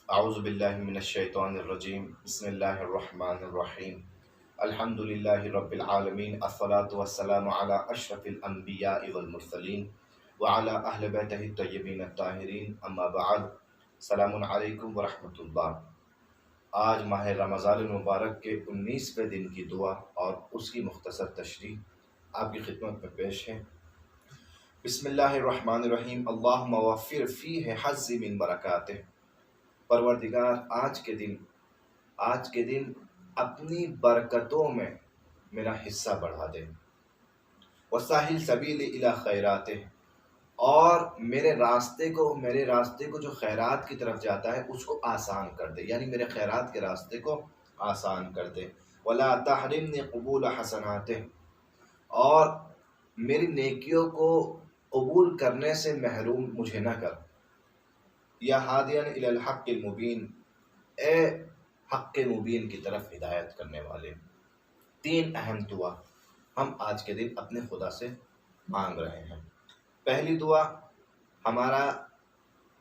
اعوذ باللہ من الشیطان الرجیم بسم اللہ الرحمن الرحیم الحمد للہ رب العالمین الصلاة والسلام علی اشرف الانبیاء والمرسلین وعلی اہل بیتہ الطیبین الطاہرین اما بعد السلام علیکم ورحمۃ اللہ۔ آج ماہ رمضان المبارک کے 19ویں دن کی دعا اور اس کی مختصر تشریح آپ کی خدمت میں پیش ہے۔ بسم اللہ الرحمن الرحیم اللہم وفر فیہ حظی من برکاتہ۔ پروردگار آج کے دن اپنی برکتوں میں میرا حصہ بڑھا دے، وساہل سبیل الی خیراتہ، اور میرے راستے کو جو خیرات کی طرف جاتا ہے اس کو آسان کر دے، یعنی میرے خیرات کے راستے کو آسان کر دے۔ ولا تحرمنی قبول حسناتہ، اور میری نیکیوں کو قبول کرنے سے محروم مجھے نہ کر۔ یا ہادین الی الحق المبین، اے حق مبین کی طرف ہدایت کرنے والے۔ 3 اہم دعا ہم آج کے دن اپنے خدا سے مانگ رہے ہیں۔ پہلی دعا ہمارا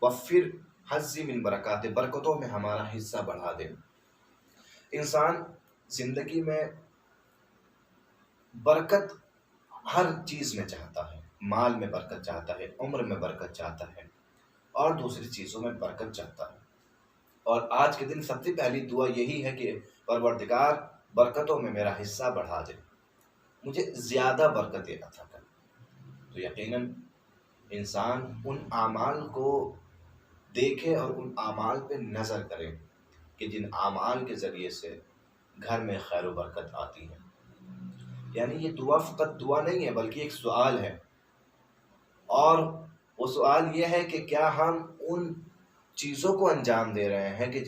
وفر حظی من برکات، برکتوں میں ہمارا حصہ بڑھا دے۔ انسان زندگی میں برکت ہر چیز میں چاہتا ہے، مال میں برکت چاہتا ہے، عمر میں برکت چاہتا ہے اور دوسری چیزوں میں برکت چاہتا ہے۔ اور آج کے دن سب سے پہلی دعا یہی ہے کہ پروردگار برکتوں میں میرا حصہ بڑھا دے، مجھے زیادہ برکتیں عطا کر۔ تو یقیناً انسان ان اعمال کو دیکھے اور ان اعمال پہ نظر کرے کہ جن اعمال کے ذریعے سے گھر میں خیر و برکت آتی ہے۔ یعنی یہ دعا فقط دعا نہیں ہے بلکہ ایک سوال ہے، اور وہ سوال یہ ہے کہ کیا ہم ان چیزوں کو انجام دے رہے ہیں کہ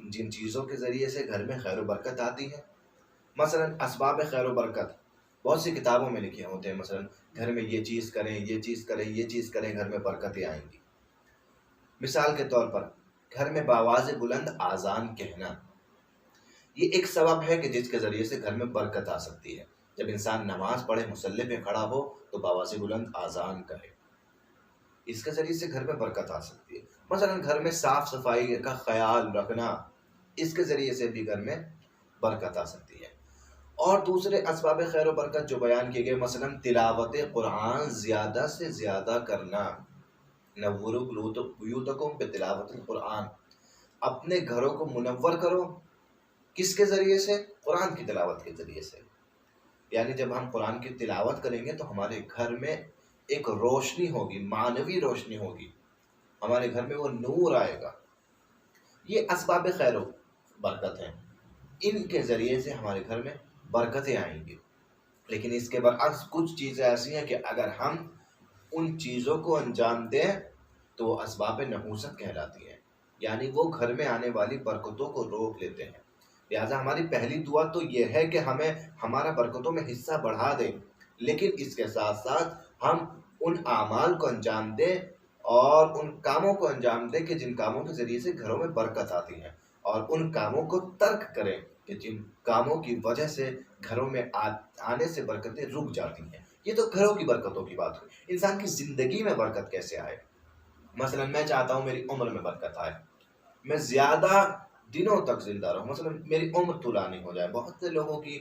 جن چیزوں کے ذریعے سے گھر میں خیر و برکت آتی ہے۔ مثلا اسباب خیر و برکت بہت سی کتابوں میں لکھے ہوتے ہیں، مثلا گھر میں یہ چیز کریں، یہ چیز کریں، یہ چیز کریں، گھر میں برکتیں آئیں گی۔ مثال کے طور پر گھر میں بآواز بلند آذان کہنا، یہ ایک سبب ہے کہ جس کے ذریعے سے گھر میں برکت آ سکتی ہے۔ جب انسان نماز پڑھے، مصلی پہ کھڑا ہو تو بآواز بلند آذان کہے، اس کے ذریعے سے گھر میں برکت آ سکتی ہے۔ مثلا گھر میں صاف صفائی کا خیال رکھنا، اس کے ذریعے سے بھی گھر میں برکت آ سکتی ہے۔ اور دوسرے اسباب خیر و برکت جو بیان کیے گئے، مثلا تلاوت قرآن زیادہ سے زیادہ کرنا، نوروا بیوتکم بتلاوت القرآن، اپنے گھروں کو منور کرو، کس کے ذریعے سے؟ قرآن کی تلاوت کے ذریعے سے۔ یعنی جب ہم قرآن کی تلاوت کریں گے تو ہمارے گھر میں ایک روشنی ہوگی، معنوی روشنی ہوگی، ہمارے گھر میں وہ نور آئے گا۔ یہ اسباب خیر و برکت ہیں، ان کے ذریعے سے ہمارے گھر میں برکتیں آئیں گی۔ لیکن اس کے برعکس کچھ چیزیں ایسی ہیں کہ اگر ہم ان چیزوں کو انجام دیں تو وہ اسباب نحوست کہلاتی ہیں، یعنی وہ گھر میں آنے والی برکتوں کو روک لیتے ہیں۔ لہٰذا ہماری پہلی دعا تو یہ ہے کہ ہمیں ہمارا برکتوں میں حصہ بڑھا دیں، لیکن اس کے ساتھ ساتھ ہم ان اعمال کو انجام دیں اور ان کاموں کو انجام دیں کہ جن کاموں کے ذریعے سے گھروں میں برکت آتی ہے، اور ان کاموں کو ترک کریں کہ جن کاموں کی وجہ سے گھروں میں آنے سے برکتیں رک جاتی ہیں۔ یہ تو گھروں کی برکتوں کی بات ہوئی۔ انسان کی زندگی میں برکت کیسے آئے؟ مثلا میں چاہتا ہوں میری عمر میں برکت آئے، میں زیادہ دنوں تک زندہ رہوں، مثلا میری عمر طولانی ہو جائے۔ بہت سے لوگوں کی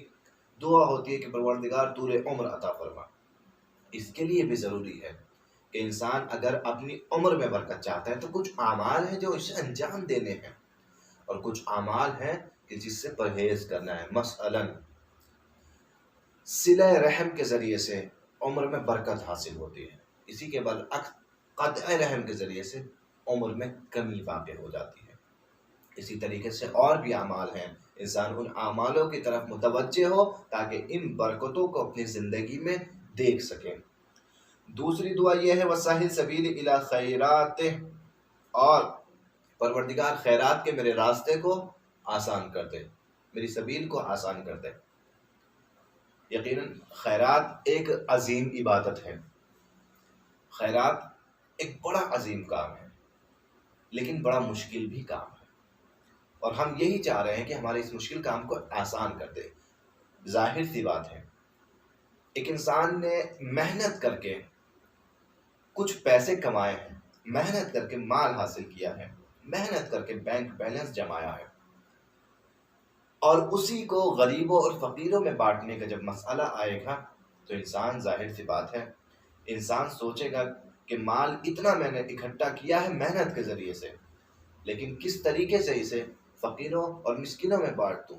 دعا ہوتی ہے کہ پروردگار طول عمر عطا فرما۔ اس کے لیے بھی ضروری ہے کہ انسان اگر اپنی عمر میں برکت چاہتا ہے تو کچھ اعمال ہیں جو اسے انجام دینے ہیں، اور کچھ اعمال ہیں کہ جس سے پرہیز کرنا ہے۔ مثلا صلہ رحم کے ذریعے سے عمر میں برکت حاصل ہوتی ہے، اسی کے برعکس قطع رحم کے ذریعے سے عمر میں کمی واقع ہو جاتی ہے۔ اسی طریقے سے اور بھی اعمال ہیں، انسان ان اعمالوں کی طرف متوجہ ہو تاکہ ان برکتوں کو اپنی زندگی میں دیکھ سکیں۔ دوسری دعا یہ ہے وساہل سبیل الی خیراتہ، اور پروردگار خیرات کے میرے راستے کو آسان کر دے، میری سبیل کو آسان کر دے۔ یقیناً خیرات ایک عظیم عبادت ہے، خیرات ایک بڑا عظیم کام ہے، لیکن بڑا مشکل بھی کام ہے، اور ہم یہی چاہ رہے ہیں کہ ہمارے اس مشکل کام کو آسان کر دے۔ ظاہر سی بات ہے، ایک انسان نے محنت کر کے کچھ پیسے کمائے ہیں، محنت کر کے مال حاصل کیا ہے، محنت کر کے بینک بیلنس جمایا ہے، اور اسی کو غریبوں اور فقیروں میں بانٹنے کا جب مسئلہ آئے گا تو انسان، ظاہر سی بات ہے، انسان سوچے گا کہ مال اتنا میں نے اکٹھا کیا ہے محنت کے ذریعے سے، لیکن کس طریقے سے اسے فقیروں اور مسکینوں میں بانٹ دوں،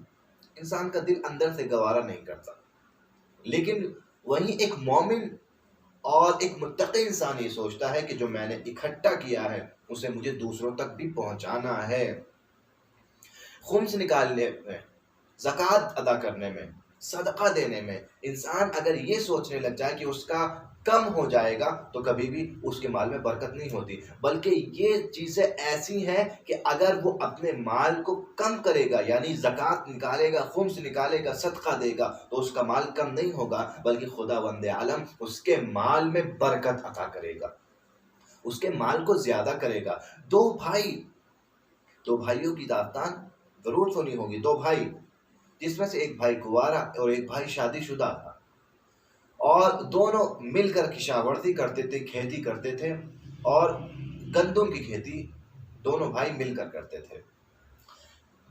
انسان کا دل اندر سے گوارا نہیں کرتا۔ لیکن وہیں ایک مومن اور ایک متقی انسان یہ سوچتا ہے کہ جو میں نے اکٹھا کیا ہے اسے مجھے دوسروں تک بھی پہنچانا ہے۔ خمس نکالنے میں، زکوٰۃ ادا کرنے میں، صدقہ دینے میں انسان اگر یہ سوچنے لگ جائے کہ اس کا کم ہو جائے گا تو کبھی بھی اس کے مال میں برکت نہیں ہوتی، بلکہ یہ چیزیں ایسی ہیں کہ اگر وہ اپنے مال کو کم کرے گا، یعنی زکوٰۃ نکالے گا، خمس نکالے گا، صدقہ دے گا، تو اس کا مال کم نہیں ہوگا، بلکہ خدا وند عالم اس کے مال میں برکت عطا کرے گا، اس کے مال کو زیادہ کرے گا۔ دو بھائیوں کی داستان ضرور سنی ہوگی، دو بھائی جس میں سے ایک بھائی کنوارا اور ایک بھائی شادی شدہ تھا، اور دونوں مل کر کشاورزی کرتے تھے، کھیتی کرتے تھے، اور گندم کی کھیتی دونوں بھائی مل کر کرتے تھے۔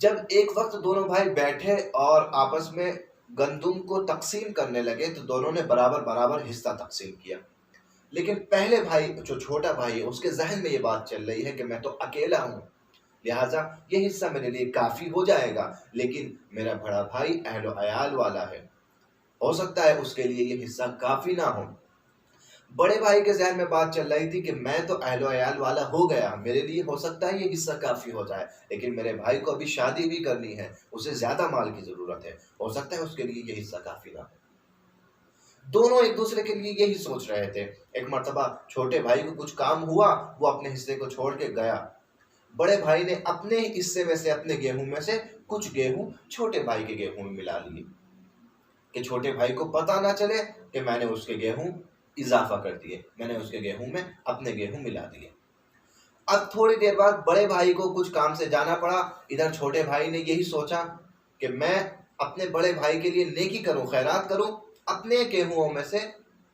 جب ایک وقت دونوں بھائی بیٹھے اور آپس میں گندم کو تقسیم کرنے لگے تو دونوں نے برابر برابر حصہ تقسیم کیا، لیکن پہلے بھائی جو چھوٹا بھائی ہے اس کے ذہن میں یہ بات چل رہی ہے کہ میں تو اکیلا ہوں، لہٰذا یہ حصہ میرے لیے کافی ہو جائے گا، لیکن میرا بڑا بھائی اہل و عیال والا ہے، ہو سکتا ہے اس کے لیے یہ حصہ کافی نہ ہو۔ بڑے بھائی کے ذہن میں بات چل رہی تھی کہ میں تو اہل و عیال والا ہو گیا، میرے لیے ہو سکتا ہے یہ حصہ کافی ہو جائے، لیکن میرے بھائی کو ابھی شادی بھی کرنی ہے، اسے زیادہ مال کی ضرورت ہے، ہو سکتا ہے اس کے لیے یہ حصہ کافی نہ ہو۔ دونوں ایک دوسرے کے لیے یہی سوچ رہے تھے۔ ایک مرتبہ چھوٹے بھائی کو کچھ کام ہوا، وہ اپنے حصے کو چھوڑ کے گیا، بڑے بھائی نے اپنے حصے میں سے، اپنے گیہوں میں سے کچھ گیہوں چھوٹے بھائی کے گیہوں میں ملا لیے کہ چھوٹے بھائی کو پتہ نہ چلے کہ میں نے اس کے گیہوں اضافہ کر دیے، میں نے اس کے گیہوں میں اپنے گیہوں ملا دیے۔ اب تھوڑی دیر بعد بڑے بھائی کو کچھ کام سے جانا پڑا، ادھر چھوٹے بھائی نے یہی سوچا کہ میں اپنے بڑے بھائی کے لیے نیکی کروں، خیرات کروں، اپنے گیہوں میں سے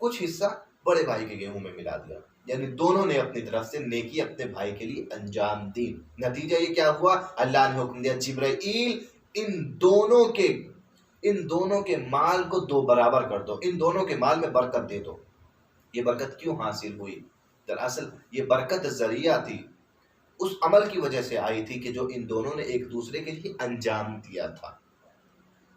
کچھ حصہ بڑے بھائی کے گیہوں میں ملا دیا، یعنی دونوں نے اپنی طرف سے نیکی اپنے بھائی کے لیے انجام دی۔ نتیجہ یہ کیا ہوا؟ اللہ نے حکم دیا، جبرائیل ان دونوں کے مال کو دو برابر کر دو، ان دونوں کے مال میں برکت دے دو۔ یہ برکت کیوں حاصل ہوئی؟ دراصل یہ برکت ذریعہ تھی، اس عمل کی وجہ سے آئی تھی کہ جو ان دونوں نے ایک دوسرے کے لیے انجام دیا تھا۔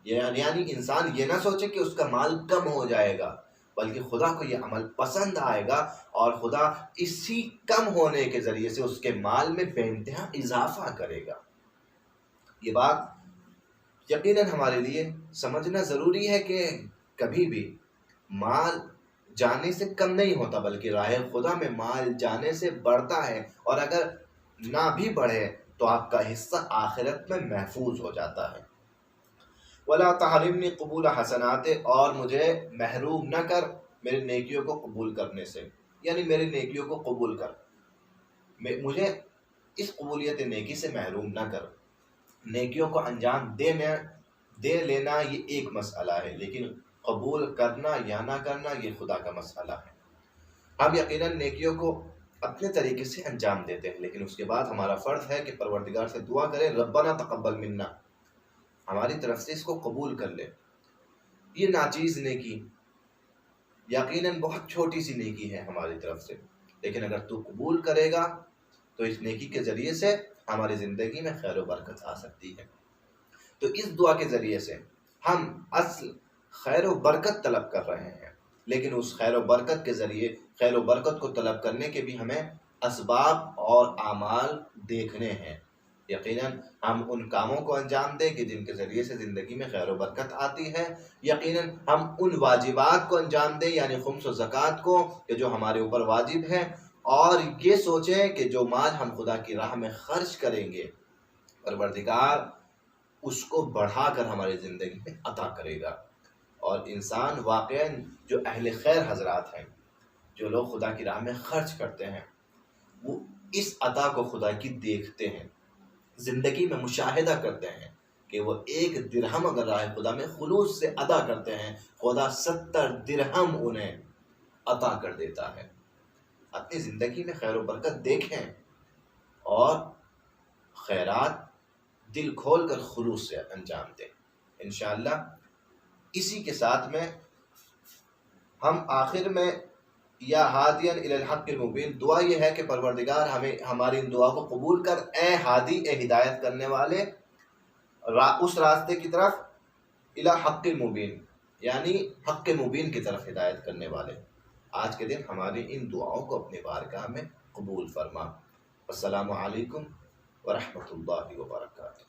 یعنی انسان یہ نہ سوچے کہ اس کا مال کم ہو جائے گا، بلکہ خدا کو یہ عمل پسند آئے گا، اور خدا اسی کم ہونے کے ذریعے سے اس کے مال میں بے انتہا اضافہ کرے گا۔ یہ بات یقیناً ہمارے لیے سمجھنا ضروری ہے کہ کبھی بھی مال جانے سے کم نہیں ہوتا، بلکہ راہ خدا میں مال جانے سے بڑھتا ہے، اور اگر نہ بھی بڑھے تو آپ کا حصہ آخرت میں محفوظ ہو جاتا ہے۔ وَلَا تَحْرِمْنِي قبول حسنات، اور مجھے محروم نہ کر میرے نیکیوں کو قبول کرنے سے، یعنی میرے نیکیوں کو قبول کر، مجھے اس قبولیت نیکی سے محروم نہ کر۔ نیکیوں کو انجام دے لینا یہ ایک مسئلہ ہے، لیکن قبول کرنا یا نہ کرنا یہ خدا کا مسئلہ ہے۔ ہم یقیناً نیکیوں کو اپنے طریقے سے انجام دیتے ہیں، لیکن اس کے بعد ہمارا فرض ہے کہ پروردگار سے دعا کریں، ربنا تقبل منا، ہماری طرف سے اس کو قبول کر لے۔ یہ ناچیز نیکی یقیناً بہت چھوٹی سی نیکی ہے ہماری طرف سے، لیکن اگر تو قبول کرے گا تو اس نیکی کے ذریعے سے ہماری زندگی میں خیر و برکت آ سکتی ہے۔ تو اس دعا کے ذریعے سے ہم اصل خیر و برکت طلب کر رہے ہیں، لیکن اس خیر و برکت کے ذریعے خیر و برکت کو طلب کرنے کے بھی ہمیں اسباب اور اعمال دیکھنے ہیں۔ یقیناً ہم ان کاموں کو انجام دیں کہ جن کے ذریعے سے زندگی میں خیر و برکت آتی ہے، یقیناً ہم ان واجبات کو انجام دیں، یعنی خمس و زکوٰۃ کو، کہ جو ہمارے اوپر واجب ہے، اور یہ سوچیں کہ جو مال ہم خدا کی راہ میں خرچ کریں گے پروردگار اس کو بڑھا کر ہماری زندگی میں عطا کرے گا۔ اور انسان واقعاً جو اہل خیر حضرات ہیں، جو لوگ خدا کی راہ میں خرچ کرتے ہیں، وہ اس عطا کو خدا کی دیکھتے ہیں، زندگی میں مشاہدہ کرتے ہیں کہ وہ 1 درہم اگر راہ خدا میں خلوص سے ادا کرتے ہیں، خدا 70 درہم انہیں عطا کر دیتا ہے۔ اپنی زندگی میں خیر و برکت دیکھیں اور خیرات دل کھول کر خلوص سے انجام دیں انشاءاللہ۔ اسی کے ساتھ میں ہم آخر میں یا ہادین الی الحق المبین، دعا یہ ہے کہ پروردگار ہمیں ہماری ان دعا کو قبول کر، اے ہادی، اے ہدایت کرنے والے، اس راستے کی طرف، الی حق المبین یعنی حق مبین کی طرف ہدایت کرنے والے۔ آج کے دن ہماری ان دعاؤں کو اپنی بارگاہ میں قبول فرما۔ السلام علیکم ورحمۃ اللہ وبرکاتہ۔